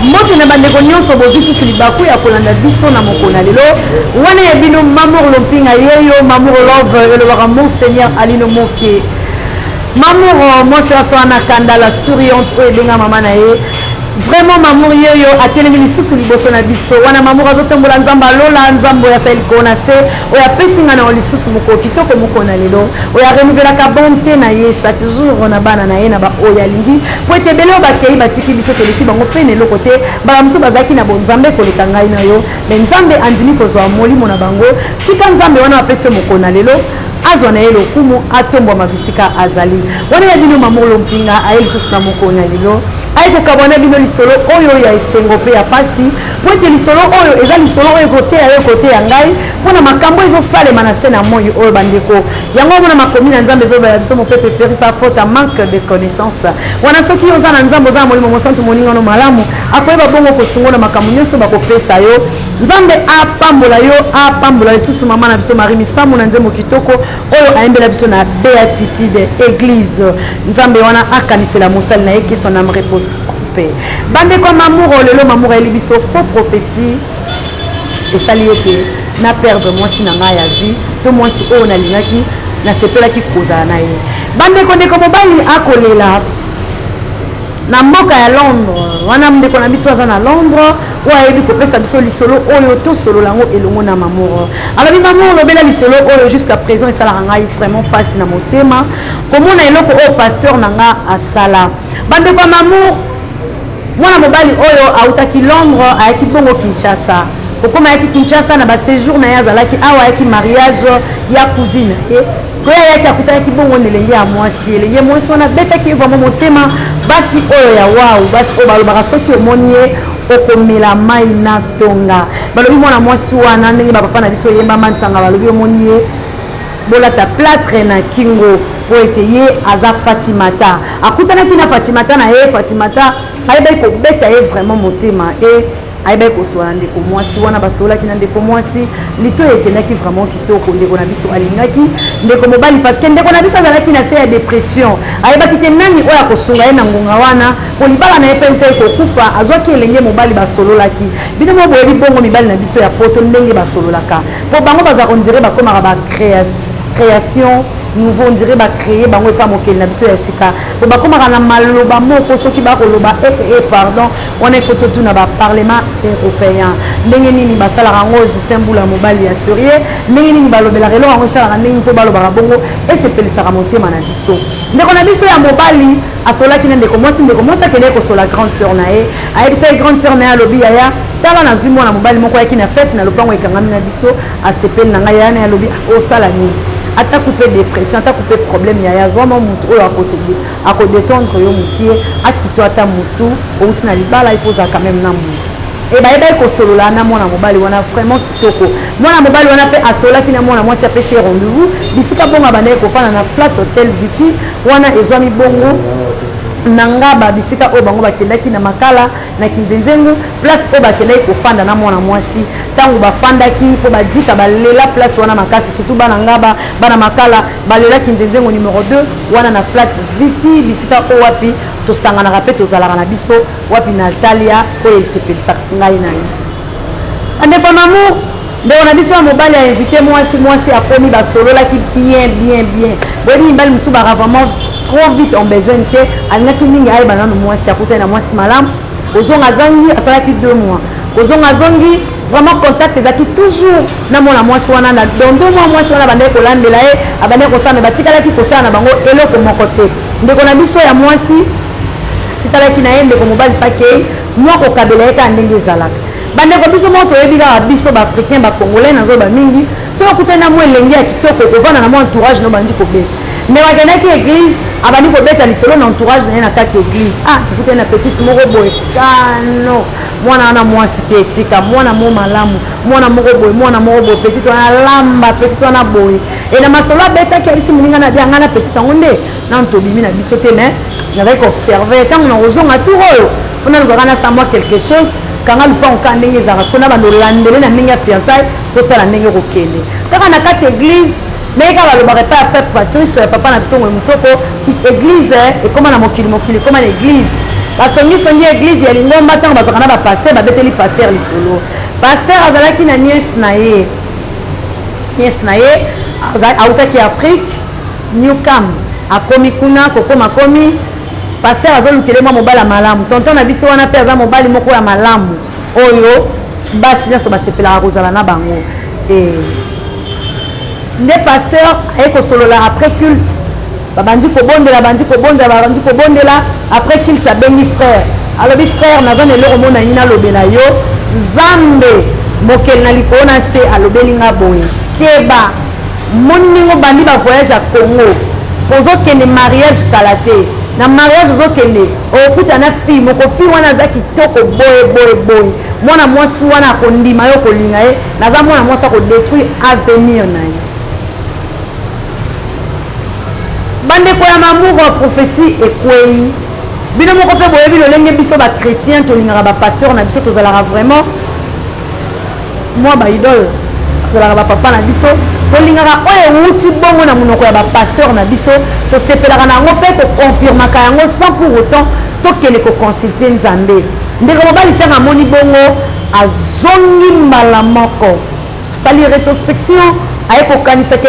moto na bande nyonso bozisi sur libaku ya kolanda biso na mokona lelo wana ya bino Mamour Lompinga yeyo Mamour Love le waka Monseigneur Alino Moke Mamour moi sur na kanda la souriante o ebenga mama na ye vraiment Mamour yeyo atelemi lisusu liboso na biso wana Mamour azotombola nzamba lola nzambo ya saili kona se o ya pesinga na lisusu moko kitoko moko na lelo o ya renouveler ka bonté na ye chaque jour na bana na ye na ba o ya lingi po ete belo ba kei batiki biso teleki bango pene lo côté ba muso bazaki na bonzambe koleka ngai na yo mais nzambe andimi kozwa molimo na bango tika nzambe wana apese moko na lelo azwa na ye lokumu atombwa mabisika azali wana ya bino Mamour Lompinga aye lisusu na moko na lelo aye kokabwana bino lisolo oyo ya esengo pe ya pasi po ete lisolo oyo eza lisolo oyo kote ya yo kote ya ngai mpona makambo ezosalema na se na moi oyo bandeko yango mona makomi na nzambe ezobela biso mopepe peri pa faute à manque de connaissance wana soki oza na nzambe oza na molimo mosantu moningano malamu akoyeba bongo kosungola makambo nyonso bakopesa yo nzambe apambola lisusu mama na biso Marie Misamu na nzembo kitoko oyo ayembela biso na béatitude église nzambe wana akanisela mosali na ye ki son âme repose coupé bande kwa Mamour lelo Mamour eli biso faux prophétie esali ete na perdre mwasi na ngai ya vie to mwasi oyo nalingaki nasepelaki kozala na ye bande ko ndeko mobali akolela na mboka ya Londres wana ndeko na biso aza na Londres oyo ayebi kopesa biso lisolo oyo tosolola yango elongo na Mamour alobi Mamour lobela lisolo oyo jusqu'à présent esalaka ngai vraiment pasi na motema komona eloko oyo pasteur na nga asala bandeko ya Mamour mwana mobali oyo autaki Londres ayaki bongo Kinshasa okoma ayaki Kinshasa na baséjour na ye azalaki awa ayaki mariage ya cousine koya yaki akutaki bongo nelenge ya mwasi elenge mwasi wana betaki vraiment motema basi oyo ya wawu basi oyo balobaka soki omoni ye okomela mai na tonga balobi mwana mwasi wana ndenge bapapa na biso yemba mansanga balobi omoni ye bolata plâtre na kingo po ete ye aza Fatimata akutanaki na Fatimata na ye Fatimata ayebaki kobeta ye vraiment motema ayebaki kosola ndeko mwasi wana basolaki na ndeko mwasi lito ekendaki vraiment kitoko ndeko na biso alingaki ndeko mobali parce que ndeko na biso azalaki na se ya dépression ayebaki te nani oyo akosunga ye na ngonga wana po libala na ye mpe mte kokufa azwaki elenge mobali basololaki bino moboyebi bongo mibali na biso ya poto ndenge basololaka po bango baza kondire bakomaka ba création nouveau on dirait ba créer bango pa mokeli na biso ya sika po bakomaka na maloba moko soki bakoloba pardon on est photo tout na ba parlement européen ndenge nini basalaka ngo Justin Mbula mobali ya sérieux ndenge nini balobela relo ngo salaka ndenge po balobaka bongo esepelisaka motema na biso ndeko na biso ya mobali asolaki na ndeko mwasi akende kosola grande sœur na ye ayebisa grande sœur na ye alobi yaya tala na zwi mwana mobali moko ayaki na fête na lopango ekangami na biso asepeli na ngai yana alobi osala nini ata couper dépression ata couper problème ya yazwama mutu oyo akodétendre yo mukie akiti ata mutu outi na libala il faut za quand même na mutu et bayebaki kosolola na mwana mobali wana vraiment kitoko mwana mobali wana mpe asolaki na mwana mwasi apesi rendez-vous bisika bongo abandaki kofanda na flat hotel Vicky wana ezwami bongo nangaba bisika oyo bango bakendaki na makala na kinzenzengu place oyo bakendaki kofanda na mwana mwasi tango bafandaki po bajika balela place wana makasi surtout bana ngaba bana makala balela kinzenzengu numéro 2 wana na flat Vicky bisika oyo wapi tosanganaka mpe tozalaka na biso wapi Natalia oyo esepelisaka ngai na ye andeko Mamour ndeko na biso ya mobali a invité mwasi akomi basololaki bien boyebi mibali mosusu baka vraiment trop vite en besoin te alingaki mingi ayeba nano mwasi akutani na mwasi malamu kozonga azangi asalaki 2 mois kozonga azongi vraiment contact ezalaki toujours na mwana mwasi wana na dans 2 mois mwasi wana bandaki kolandela ye abandaki kosala me batikalaki kosala na bango eloko moko te ndeko na biso ya mwasi tikalaki na ye ndeko mobali pakei mwa kokabela ye kaka ndenge ezalaka bandeko biso moko toyebi kaka biso baafricain bacongolais nazoba mingi soki okutani na mwa elenge ya kitoko kovanda na mwa entourage no bandi kobeta mais wakendaki église abandi kobeta lisolo na entourage na ye na kati église ekutani na petite moko boye kano mwana wana mwasi te etika mwana mo malamu mwana moko boye petite wana lamba petite wana boye na masolo abetaki abisi moninga na bianga na petite yango nde nano tobimi na biso te mais nazali koobserve ntango na kozonga tour oyo fona lukaka na samwa quelque chose kanga lupango ka ndenge ezalaka parce que na bando landele na ndenge ya fiançailles totala ndenge kokende kaka na kati église mais quand le barre pas fait Patrice papa na biso ngwe musoko église ekoma na mokili ekoma na église basongi église ya Lingomba tant bazakana ba pasteur babeteli pasteur lisolo pasteur azalaki na nièce na ye autaki Afrique Newcam akomi kuna kokoma komi pasteur azolukele mwa mobala malamu tonton na biso wana pe aza mobali moko ya malamu oyo basi nyonso basepelaka kozala na bango nde pasteur aye kosolola après culte babandi kobondela après culte abengi frère alobi frère naza na eloko mona nini alobela yo Nzambe mokeli na likolo na se alobeli nga boye keba moni ningo bandi ba voyage à Congo kozokende mariage kala te na mariage ozokende okuta na fille moko fille wana aza kitoko boye mwana mwasi wana akondima yo kolinga ye naza mwana mwasi akodétruire avenir na ye bandeko ya mamour prophétie ekwei bino moko mpe boyebi lolenge biso bachrétien tolingaka bapasteur na biso tozalaka vraiment mwa baidole tozalaka bapapa na biso tolingaka oyo euti bongo na monoko ya bapasteur na biso tosepelaka na yango mpe toconfirmaka yango sans pour autant tokende koconsulte Nzambe ndeko mobali ntango amoni bongo azongi mbala moko asali rétrospection aye kokanisa ke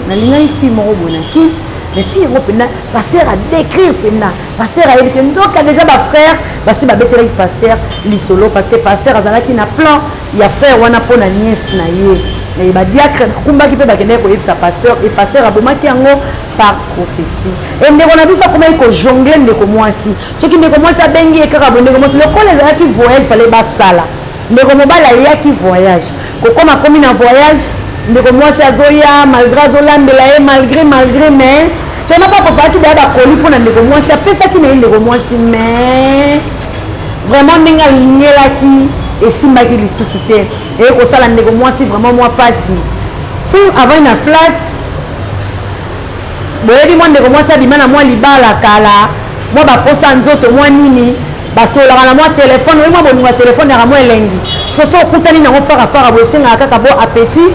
nalingaki fille moko bonaki mais fille yango mpena pasteur adécrire mpena pasteur ayebi te nzoka déjà bafrère basi babetelaki pasteur lisolo parce que pasteur azalaki na plan ya frère wana mpo na nièce na ye badiacre nakumbaki mpe bakendaki koyebisa pasteur et pasteur abomaki yango par prophétie ndeko na biso akomaki kojongle ndeko mwasi soki ndeko mwasi abengi ye kaka bo ndeko mwasi lokola ezalaki voyage fale basala ndeko mobali ayaki voyage kokoma komi na voyage ndeko mwasi azoya malgré azolambela ye malgré mais tena bapapaki baya bakoli mpona ndeko mwasi apesaki na ye ndeko mwasi mais vraiment ndenge alingelaki esimbaki lisusu te eye kosala ndeko mwasi vraiment mwa pasi so avant na flat boyebi mwa ndeko mwasi abima na mwa libala kala mwa baposa nzoto mwa nini basolaka na mwa telefone oyo mwa bolingo ya telefone yaka mwa elengi soso okutani nango farafara boesengaka kaka bo appétit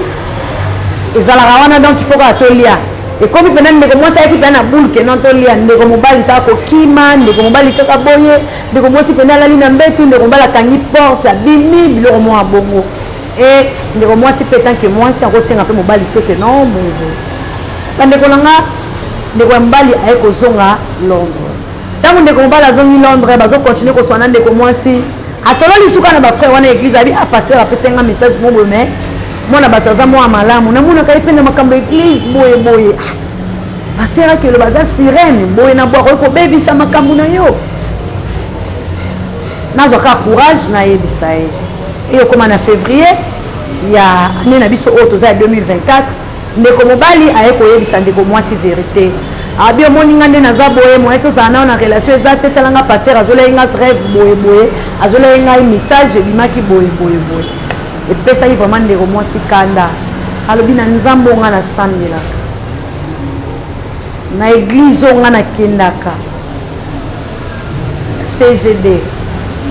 ezalaka wana donc il faut kaka tolia ekomi mpena ndeko mwasi ayaki mpena na boule ke non tolia ndeko mobali kaka kokima ndeko mobali kaka boye ndeko mwasi mpena alali na mbetu ndeko mobali akangi porte abimi biloko mwa bongo e ndeko mwasi mpe tanke mwasi akosenga mpe mobali te ke non bongo bandeko na nga ndeko ya mobali aye kozonga Londres ntango ndeko mobali azongi Londres bazokontinue koswana ndeko mwasi asololi suka na bafrère wana église abi pasteur apesenga message moboye mais mwana bato aza mwa malamu namonaka ye mpe na makambo église boye pasteur akelo baza sirene boye na bwaka oyi kobebisa makambo na yo nazwaka courage nayebisa ye eyokoma na février ya ane na biso oyo toza ya 2024 ndeko mobali aye koyebisa ndeko mwasi vérité abi omoninga nde naza boye moye tozala nao na relation eza te talanga pasteur azolai nga rêve boye azolai ngai message ebimaki boye epesaki vraiment ndeko mwasi kanda alobi na nzambe onga nasandelaka na église onga nakendaka CGD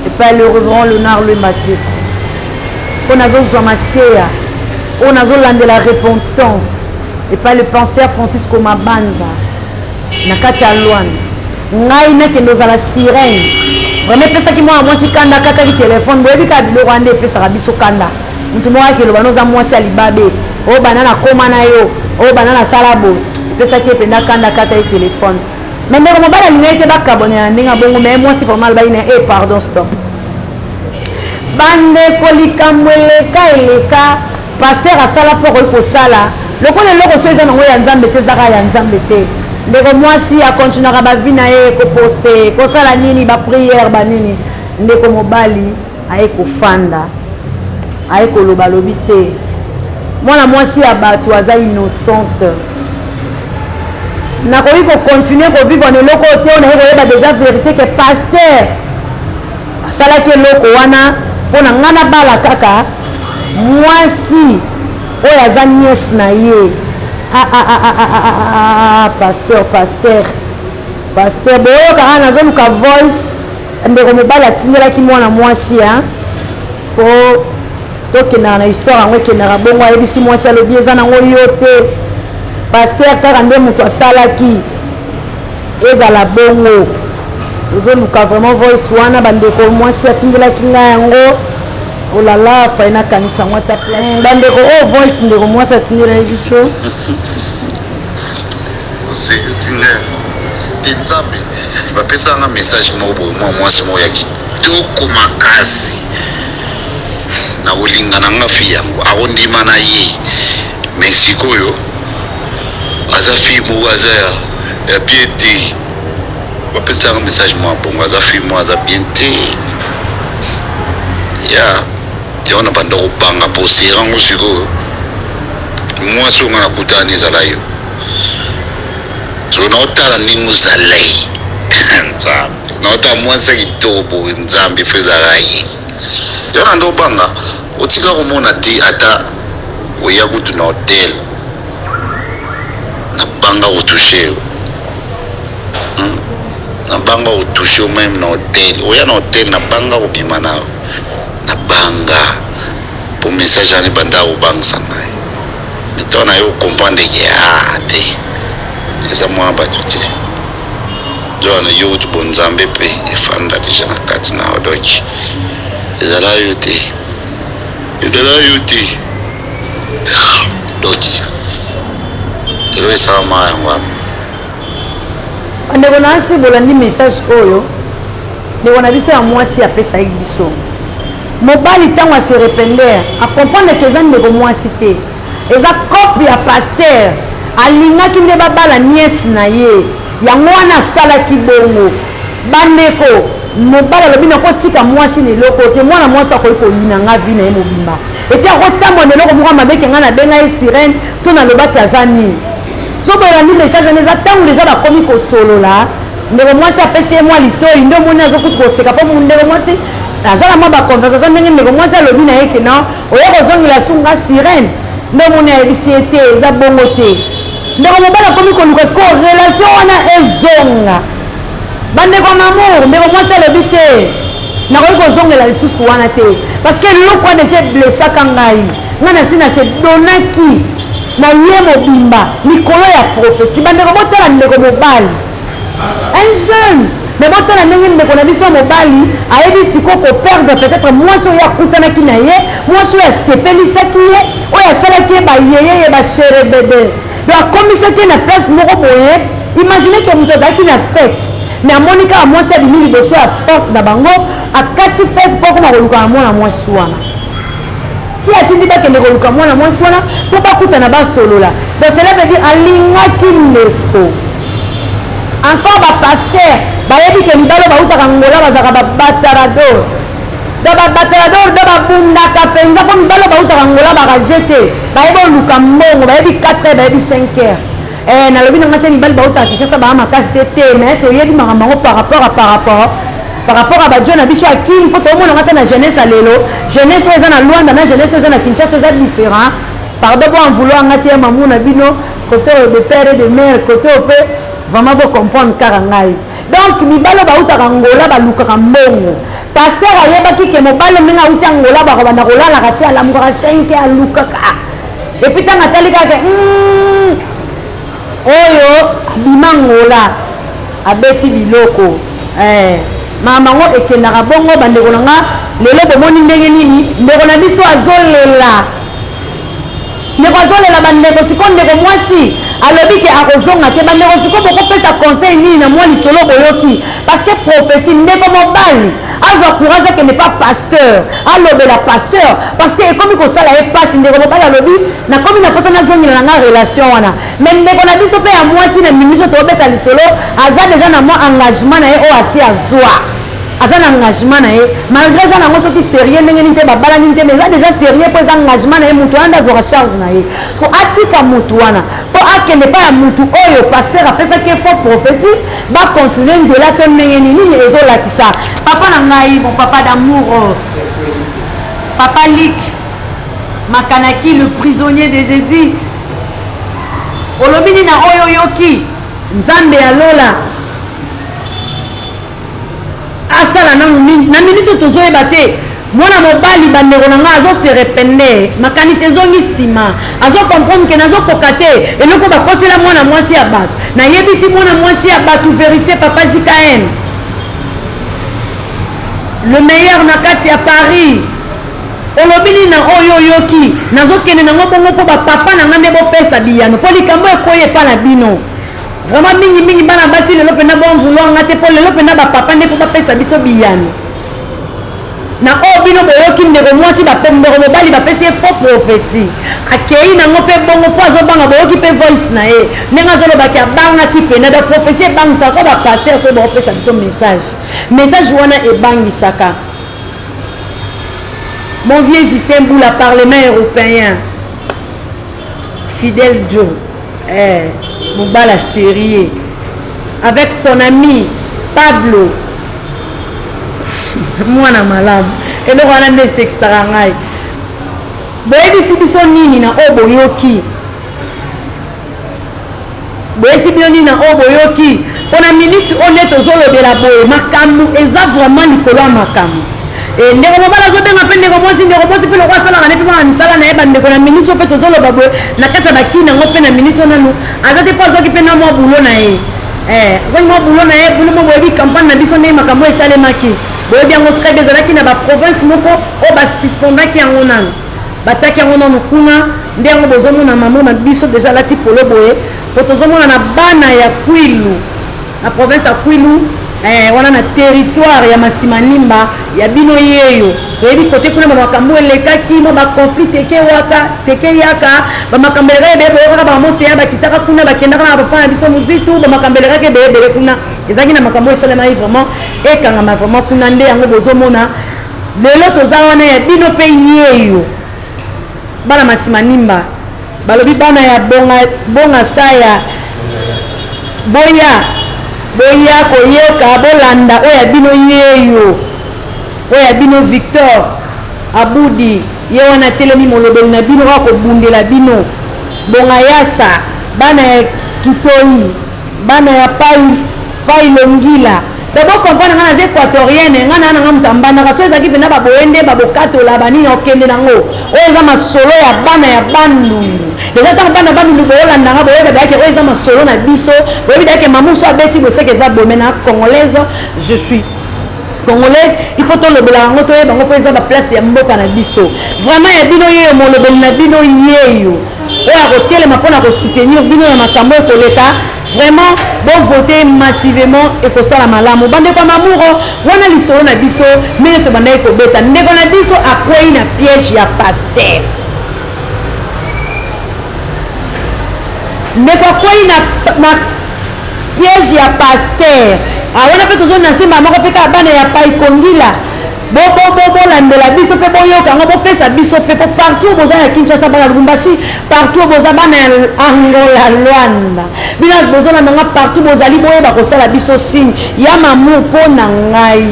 epai le reverend Léonard Louis Mateko mpo nazozwa mateya oyo nazolandela repentance epai le pasteur Francisco Mabanza na kati ya Lwana ngai nakende ozala sirene vraiment epesaki mwana mwasi kanda akataki telefone boyebi kaka biloko ande epesaka biso kanda mutu moko akeloba noza mwasi ya libabe oyo bana nakoma na yo oyo bana nasala boye epesaki ependa kanda akataki telefone mais ndeko mobali alingaki te bakabonela ndenge bongo mais mwasi vraiment alobaki na e pardon stop bandeko likambo eleka pasteur asala mpo koyi kosala lokola eloko so eza nango ya nzambe te ezaka ya nzambe te ndeko mwasi akontinuaka bavi na ye koposte kosala nini bapriere banini ndeko mobali aye kofanda aye kolobalobi te mwana mwasi ya bato aza innocente nakoki kocontinue kovivre na eloko te oyo naye koyeba déjà vérité ke pasteur asalaki eloko wana mpo na ngai nabala kaka mwasi oyo aza nièce na ye pasteur boyokaka nazoluka voice ndeko mobali atindelaki mwana mwasi mpo tokendaka na histoire yango ekendaka bongo ayebisi mwasi alobi eza nango yo te pasteur kaka nde moto asalaki ezala bongo ozoluka vraiment voice wana bandeko mwasi atindelaki ngai yango olala faina kanisa ngo ata place bandeko oyo voice ndeko mwasi atindelaki biso singa tinzambe bapesanga message moko mwasi moko ya kitoko makasi na kolingana nga fi yango akondima na ye mais sikoyo aza fi moko aza ya bien te bapesanga message moko bongo aza fi moko aza bien te ya na banda kopanga po serango sikoyo mwasi onga nakutani ezala yo so naotala ndenge ozala ye nzambe naotala mwasi kitoko nzambe fo ezala ye yo na ndobanga otika komona te ata oya kutu na hotel nabanga kotushe yo nabanga kotushe yo meme na hotel oya na hotel nabanga kobima na nabanga po message ani banda kobangisa ngai mito na yo comprendre ke te eza mwana bato te jo wana yo kutu bonzambe mpe efanda deja na kati na odoki ezala yo te doki elo esala maa yango wana ndeko na asi bolandi message oyo ndeko na biso ya mwasi apesaki biso mobali ntango ase repender akomprendre ke eza ndeko mwasi te eza cope ya paster alingaki nde babala niese na ye yango wana asalaki bongo bandeko mobali alobi nakotika mwasi na eloko te mwana mwasi akoki koyina nga vi na ye mobimba epi akotambola na eloko moko mabeke nga nabenga ye sirene to nalobaki aza nini so bolandi message wana eza ntango deja bakomi kosolola ndeko mwasi apesi ye mwa litoi nde omoni azokuti koseka mpo ndeko mwasi aza na mwa baconversation ndenge ndeko mwasi alobi na ye kena oya kozongela sunga sirene nde omoni ayebisi ye te eza bongo te ndeko mobali akomi koluka siko relation wana ezonga bandeko mamour ndeko mwasi alobi te nakoki kozongela lisusu wana te parce que eloko wana deja eblesaka ngai nasi na se donaki na ye mobimba likolo ya prophétie bandeko botala ndeko mobali un jeune mais botala ndenge ndeko na biso mobali ayebi siko koperdre peut-être mwasi oyo akutanaki na ye mwasi oyo asepelisaki ye oyo asalaki ye bayeye ye basherebede donc akomisaki ye na place moko boye imagine ke moto azalaki na fête mais amoni kaka mwasi abimi liboso ya porte na bango akati fête mpo koma koluka na mwana mwasi wana ti atindi bakende koluka mwana mwasi wana mpo bakutana basolola donc cela veut dire alingaki ndeko encore bapaster bayebi ke libalo bautaka ngola bazalaka babatarador do babatarador do babundaka mpenza mpo mibalo bautaka ngola bakajete bayebi oluka mbongo bayebi 4 heures bayebi 5 heures nalobi nanga te mibali bautaka kishasa baa makasi te mais toyebi makambo yango par rapport à badio na biso akini mpo tomonanga te na jeunesse ya lelo jeunesse oyo eza na lwanda na jeunesse oyo eza na kinshasa eza différent pardon bo en vouloir nga te mamu na bino côté de père et de mère côté ope vraiment bocomprendre kaka ngai donc mibalo bautaka ngola balukaka mbongo paster ayebaki ke mobali ndenge auti ya ngola bakobanda kolalaka te alamukaka 5 alukaka epuis ntango atali kaka oyo abima ngola abeti biloko mama ngo ekendaka bongo bandeko na nga lelo bomoni ndenge nini ndeko na biso azolela bandeko siko ndeko mwasi alobi ke akozonga te bandeko siko bokopesa conseil nini na mwa lisolo boyoki parce que prophétie ndeko mobali azwa courage akende pas pasteur alobela pasteur parce que ekomi kosala ye pasi ndeko mobali alobi nakomi na posa nazongela na nga relation wana mais ndeko na biso mpe ya mwasi na mimiso tobeta lisolo aza deja na mwa engagement na ye oyo asi azwa aza na engagement na ye malgré eza nango soki sérieux ndenge nini te babala nini te mais eza déjà sérieux mpo eza engagement na ye mutu wana nde azwaka charge na ye parceke atika mutu wana mpo akende pa ya mutu oyo paster apesaki faux prophétie bacontinue nzela to ndenge nini ezolakisa papa na ngai mon papa d'amour papa lik makanaki le prisonnier de Jésus olobi nini na oyo yoki nzambe alola asala na minute tozoyeba te mwana mobali bandeko na nga azoserepende makanisi ezongi nsima azokomprendre ke nazokoka te eloko bakosela mwana mwasi ya bato nayebisi mwana mwasi ya bato vérité papa JKM le meilleur nakati à Paris. Olobini na oyo yoki nazokende nango bongo po papa na ngande bo pesa biyano po likambo ekoye pa na bino vraiment mingi bana basi lelo pena bon vouloir ngate po lelo pena ba papa ndefo ba pesa biso biyano na o bino boyoki ndeko mwasi ba pembe ko bali ba pesa faux prophétie akei nango pe bongo po azobanga boyoki pe voice na e nenga zolo ba ka banga ki pena da prophétie bang sa ko ba pasteur so bo pesa biso message wana e bangi saka. Mon vieux Justin Boula, Parlement européen, Fidel Joe, Moubala Sérié, avec son ami Pablo, moi na malam, et le roi n'a sexe sarangai. Boyebi si biso nini na oboyoki. Boyebi si biso nini na oboyoki. Pour la minute honnête aux olo de la boye, makamu, eza vraiment Nicolas makamu. Ndeko mobala zobenga pe ndeko mwasi pe lokwa sala ngane pe mwana misala na yeba ndeko na minute pe tozolo babwe na kata bakina ngo pe na minute nanu azate po zoki pe na mwa bulo na ye zongi mwa bulo na ye bulo mo boyebi campagne na biso ne makambo esale maki boyebi yango très bien zalaki na ba province moko o ba suspendaki yango nanu batiaki yango nanu kuna nde yango bozomona mamo na biso déjà lati polo boye po tozomona na bana ya Kwilu na province ya Kwilu wana na territoire ya Masimanimba ya bino yeyo toyebi kote kuna makambo elekaki mo ba conflit teke yaka ba makambeleka bebe kaka ba mosi ya bakitaka kuna bakendaka na papa na biso muzitu ba makambeleka ke bebe kuna ezaki na makambo esalema vraiment ekanga vraiment kuna nde yango bozomona lelo toza wana ya bino pe yeyo bana Masimanimba balobi bana ya bonga saya boya koyoka bolanda oya bino yeyo oya bino Victor Abudi ye wana telemi molobeli na bino ko bundela bino bonga yasa bana ya Kitoi bana ya pai longila d'abord comprendre ngana ze équatorienne ngana na mutambana kaso ezaki pena baboende babokatola bani okende nango oza masolo ya bandundu déjà tant bana bandundu bolanda nga boyeba dake oza masolo na biso boyebi dake mamuso abeti boseke za bomena congolaise je suis congolaise il faut to lobela ngo to yeba ngo po eza ba place ya mboka na biso vraiment ya bino yeyo molobeli na bino yeyo oya kotelema mpona kosoutenir bino ya makambo ekoleka vraiment bon voter massivement et que ça la malamu bande kwa mamuro wana lisolo na biso mais to banda ko beta ndeko na biso akwei na piège ya pasteur ndeko akwei na piège ya pasteur wana pe tozo na sima moko pe ka bana ya pai kongila bo landela biso pe boyoka ngo bopesa biso pe partout boza ya Kinshasa bana Lubumbashi partout boza bana ya Angola Luanda bina boza na nga partout bozali boyeba kosala biso signe ya mamu pona ngai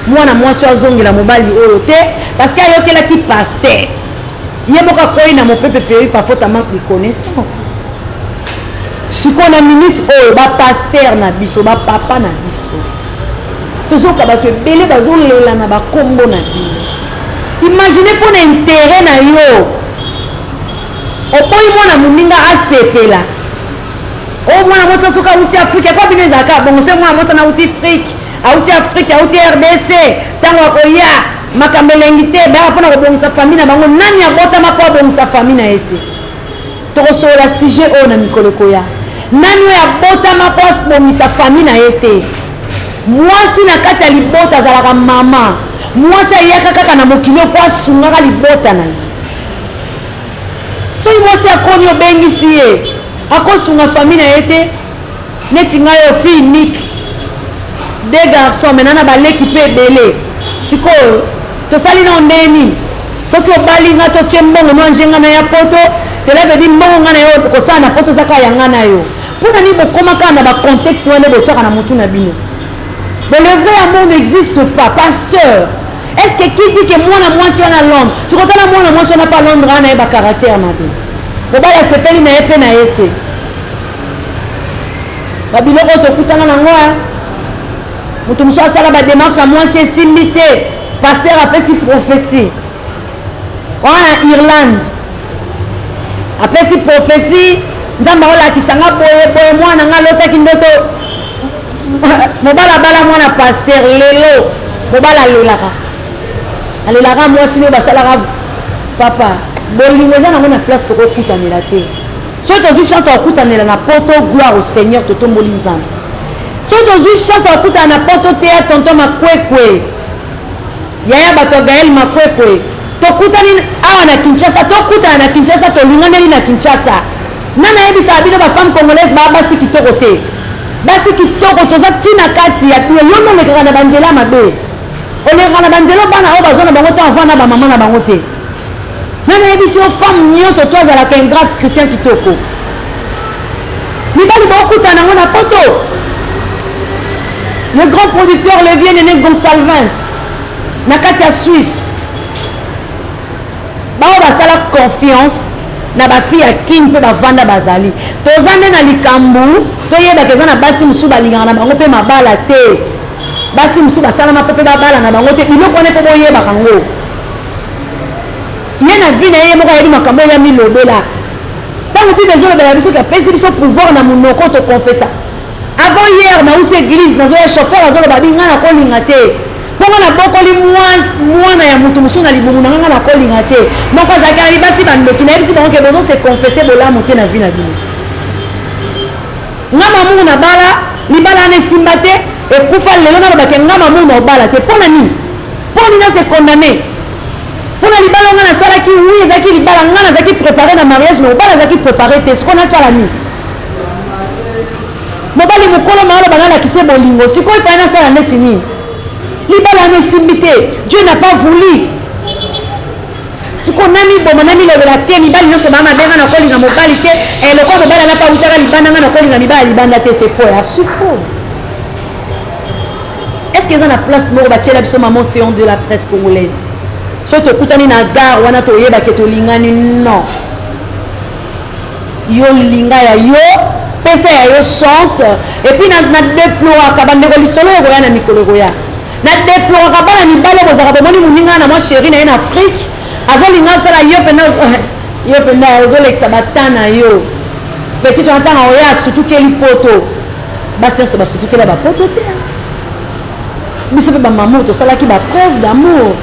mwana mwasi azongela mobali oyo te parce que ayokelaki pasteur ye moka koyi na mopepe pe parfois ta manque de connaissance sikona minute oyo ba pasteur na biso ba papa na biso tozoka bato ebele bazolela na bakombo na bino imagine mpona intérêt na yo opoyi mwana moninga asepela o mwana mwasi asoka auti afrique kwa bino ezalaka bongo so mwana mwasi auti afrique auti RDC ntango akoya makambo elengi te baya mpona kobongisa famille na bango nani abotama mpo abongisa famille na ye te tokosolola sujet oyo na mikolo ekoya nani oyo abotama mpo abongisa famille na ye te mwasi na kati ya libota azalaka mama mwasi ayaka kaka na mokili po asungaka libota na ye soki mwasi akoni obengisi ye akosunga famille na ye te neti ngai yo fille unique deux garçons maintenant na baleki mpe ebele sikoyo tosali na ondeye nini soki obali nga totie mbongo no anjenga na ya poto cela veut dire mbongo nga na yo kosala na poto ezaka yanga na yo mpona nini bokoma kaka na bacontexte wana botyaka na motu na bino. Mais le vrai amour n'existe pas. Pasteur, est-ce que qui dit que moi, moi, si on a Londres, si on a moi, si on n'a pas Londres, on a un caractère. On va se faire une épée na été. Babilo ko kutana na ngoa. Mutu muso sala ba démarche à moi c'est simité. Pasteur après si prophétie. On a Irlande. Après si prophétie, nzamba ola kisanga boye mwana nga lota kindoto. Mobala bala mwana pasteur lelo mobala alelaka mwasi ne basalaka papa bolingo eza nango na place tokokutanela te soki tozwi chance ya kokutanela na poto gloire au seigneur totomboli nzambe soki tozwi chance ya kokutana na poto te ya tonton makwekwe yaya bato ya gael makwekwe tokutani awa na kinshasa tokutana na kinshasa tolinganeli na kinshasa nana yebisaka bino bafemme congolaise baa basi kitoko te basi kitoko toza ntina kati ya pie yo nolekaka na banzela mabe olekaka na banzela bana oyo bazwa na bango te avant na bamama na bango te nana yebisi yo femme nyonso to azalaka ingrate christian kitoko mibali baokutana yango na poto le grand producteur Levien Néné Gonsalvins na kati ya Suisse bao basala confiance na bafille ya kine mpe bavanda bazali toza nde na likambo toyebaka eza na basi mosusu balingaka na bango mpe mabala te basi mosusu basalama mpe babala na bango te biloko wana mpe boyebaka ngo ye na vi na ye moko ayebi makambo ya milobela ntango mpe bezolobela biso kapesi biso pouvoir na monoko tokonfesa avant hier nauti église nazoya chauffeur azoloba bi nga na kolinga te mponga na bokoli mwana ya motu mosusu na libumu na nga na kolinga te moko azalaki na libasi bandoki nayebisi bango ke bozo se confesse bolamu te na vi na bino nga mamungu na bala libala wana esimba te ekufa lelo nalobake nga mamungu na obala te mpo na nini mpo nini ase condamné mpo na libala nga nasalaki wi ezalaki libala nga nazalaki préparé na mariage na obala azalaki préparé te siko nasala nini mobali mokolo maaloba nga nakise bolingo sikoyo efali nasala neti nini libala wana esimbi te dieu n'a pas voulu siko namiboma namilobela te mibali nyonso baa mabenga na kolinga mobali te eloko mobali anga mpa utaka libanda nga na kolinga mibali ya libanda te c'est faux archi faux est ce que eza na place moko batiela biso mama océan de la presse congolaise soki tokutani na gare wana toyebake tolingani non yo linga ya yo pesa ya yo chance epuis na deploraka bandeko lisolo ekoya na mikolo ekoya na deploraka bana mibale kozaka bomoni moninga na mwa chéri na ye na afrique azolinga asala yo mpenza ozolekisa bata na yo petit wana ntanga oya asutukeli poto basi nyonso basutukeli ya bapoto te biso mpe bamamo tosalaki bapreuve d'amour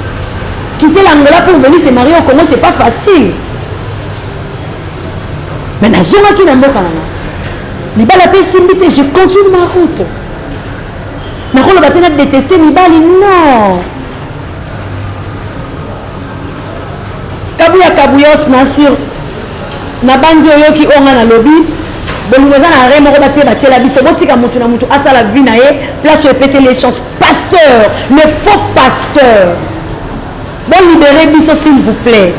quitter l'Angola pour venir se marier au Congo c'est pas facile mais nazongaki na mboka nanga libala mpe esimbi te je continue ma route nakoloba te na détester mibali non kabuya kabuyos na sur na bandi oyoki onga na lobi bolingo eza na re moko bate batiela biso botika mutu na mutu asala vie na ye place oyo epesi les chances pasteur le faux pasteur bolibere biso s'il vous plaît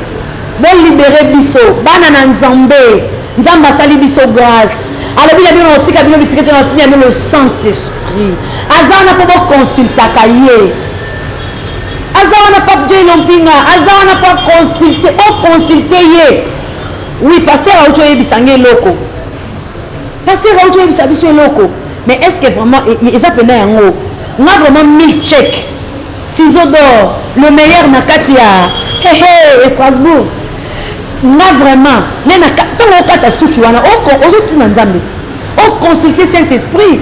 bolibere biso bana na nzambe nzambe asali biso grâce alobi na bino otika bino bitikete na otini yano le saint-esprit aza wana mpo bokonsultaka ye aza wana pape jay lompinga aza wana mpo okonsulte ye oui pasteur auti oyebisa nge eloko pasteur auti oyebisa biso eloko mais est ce que vraiment eza mpena yango nga vraiment 1000 chèques ciseaux d'or le meilleur na kati ya Strasbourg nga vraiment ntango okata suki wana ozotuna nzambe ti oconsulte Saint-Esprit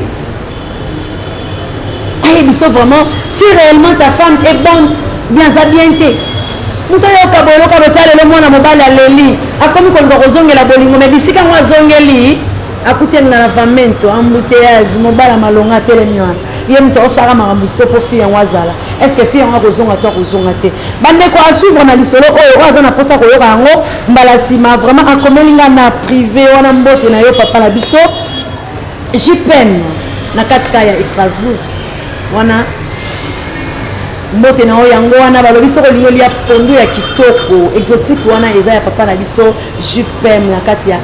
ayebiso vraiment si réellement ta femme est bonne bien za bien te moto oyoka boloka botya lelo mwana mobali aleli akomi kolinga kozongela bolingo me bisika ngo azongeli akutienga na famento embouteillage mobala malonga atelemi wana ye moto osala makambo siko mpo fi yango azala est ce que fi yango akozonga to akozonga te bandeko asuivre na lisolo oyo aza na mposa koyoka yango mbala nsima vraiment akomelinga na privé wana mbote na yo papa na biso jipem na katika ya Strasbourg wana mbote na oyo yango wana balobi soko lioli ya pondu ya kitoko exotique wana eza ya papa na biso jupem na kati ya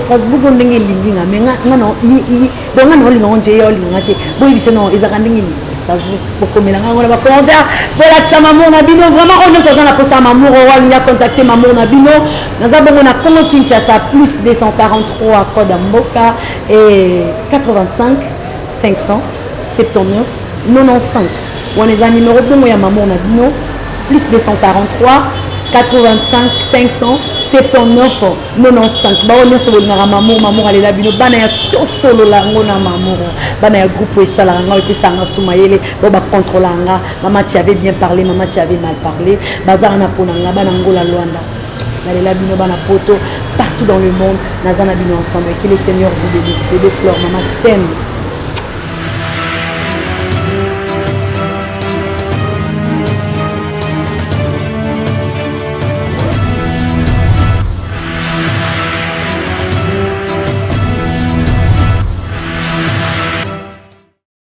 Strasbourg ndenge elinginga me donga na olinga nje ya olinga te boyebise no ezaka ndenge Strasbourg bokomela ngango na bacommentaire bolakisa mamour na bino vraiment oyo nyonso aza na posa mamour owalinga contacte mamour na bino naza bongo na Congo Kinshasa plus 243 code ya mboka et 85 579 95 wana eza numéro bongo ya mamour na bino plus 243 85 579 79 95 bao nyonso bolingaka mamour alela bino bana ya tosolola yango na mamour bana ya groupe esalaka nga epesanga sumayele bo bacontrôlaka nga mama tu avais bien parlé mama tu avais mal parlé bazaka na mpona nga bana ngola lwanda nalela bino bana poto partout dans le monde nazana bino ensemble que le Seigneur vous bénisse. Bébé Flore, maman t'aime.